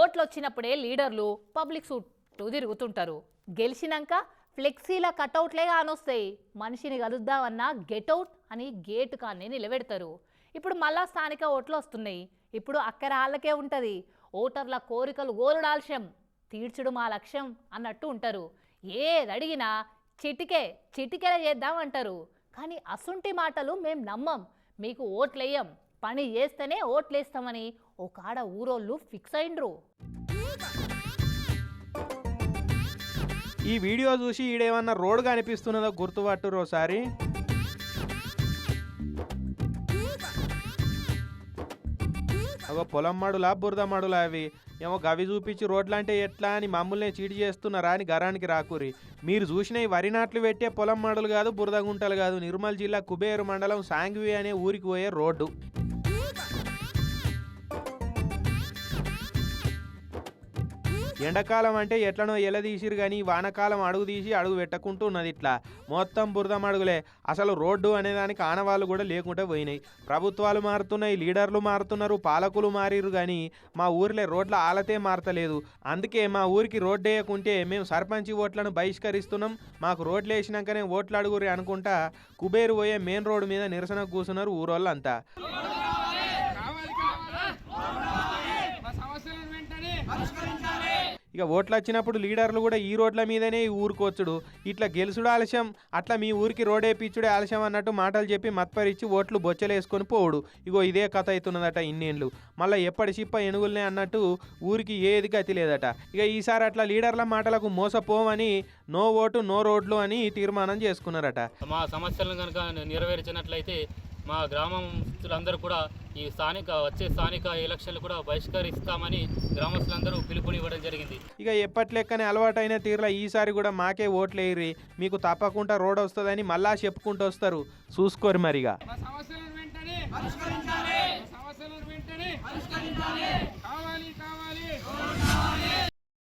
ఓట్లు వచ్చినప్పుడే లీడర్లు పబ్లిక్ చుట్టూ తిరుగుతుంటారు. గెలిచినాక ఫ్లెక్సీల కటౌట్లే కానొస్తాయి. మనిషిని కలుద్దామన్నా గెటౌట్ అని గేటు కాన్నే నిలబెడతారు. ఇప్పుడు మళ్ళా స్థానిక ఓట్లు వస్తున్నాయి. ఇప్పుడు అక్కర హాళ్ళకే ఉంటుంది. ఓటర్ల కోరికలు గోరుడాల్శం తీర్చుడు మా లక్ష్యం అన్నట్టు ఉంటారు. ఏదడిగినా చిటికెల చేద్దామంటారు. కానీ అసుంటి మాటలు మేం నమ్మం, మీకు ఓట్లేయం, పని చేస్తేనే ఓట్లేస్తామని ఓ కాడ ఊరోళ్ళు ఫిక్స్ అయిండ్రు. ఈ వీడియో చూసి ఈడేమన్నా రోడ్ కనిపిస్తున్నదో గుర్తుపట్టురు ఒకసారి. ఒక పొలం మడులా బురద మడులా అవి ఏమో గవి చూపించి రోడ్లంటే ఎట్లా అని మమ్మల్ని చీటి చేస్తున్నారా అని గరానికి రాకూరి. మీరు చూసిన ఈ వరి నాట్లు పెట్టే పొలం మడులు కాదు, బురద గుంటలు కాదు, నిర్మల్ జిల్లా కుబేరు మండలం సాంగ్వి అనే ఊరికి పోయే రోడ్డు. ఎండాకాలం అంటే ఎట్లనో ఎలదీసిరు కానీ వానకాలం అడుగు తీసి అడుగు పెట్టకుంటూ ఉన్నది. ఇట్లా మొత్తం బురద మడుగులే. అసలు రోడ్డు అనేదానికి ఆనవాళ్ళు కూడా లేకుండా పోయినాయి. ప్రభుత్వాలు మారుతున్నాయి, లీడర్లు మారుతున్నారు, పాలకులు మారిరు కానీ మా ఊరిలో రోడ్ల ఆలతే మారతలేదు. అందుకే మా ఊరికి రోడ్డు వేయకుంటే మేము సర్పంచి ఓట్లను బహిష్కరిస్తున్నాం, మాకు రోడ్లు వేసినాకనే ఓట్లు అడుగురి అనుకుంటా కుబేరు పోయే మెయిన్ రోడ్డు మీద నిరసన కూర్చున్నారు ఊరోళ్ళంతా. ఇక ఓట్లు వచ్చినప్పుడు లీడర్లు కూడా ఈ రోడ్ల మీదనే ఈ ఊరుకొచ్చుడు, ఇట్లా గెలుసుడు ఆలస్యం, అట్లా మీ ఊరికి రోడ్ వేయించుడే ఆలస్యం అన్నట్టు మాటలు చెప్పి మత్పరిచ్చి ఓట్లు బొచ్చలేసుకొని పోవుడు. ఇగో ఇదే కథ అవుతున్నదట ఇన్నేళ్ళు. మళ్ళీ ఎప్పటి చిప్ప ఎనుగులనే అన్నట్టు ఊరికి ఏది గతి లేదట. ఇక ఈసారి అట్లా లీడర్ల మాటలకు మోసపోమని నో ఓటు నో రోడ్లు అని తీర్మానం చేసుకున్నారట. మా సమస్యలను కనుక నెరవేర్చినట్లయితే మా గ్రామస్తులందరూ కూడా ఈ వచ్చే స్థానిక ఎలక్షన్లు కూడా బహిష్కరిస్తామని గ్రామస్తులందరూ పిలుపునివ్వడం జరిగింది. ఇక ఎప్పట్లెక్కనే అలవాటైన తీరులో ఈసారి కూడా మాకే ఓట్లేయిరి, మీకు తప్పకుండా రోడ్ వస్తుందని మళ్ళా చెప్పుకుంటూ వస్తారు. చూసుకోరు మరిగా.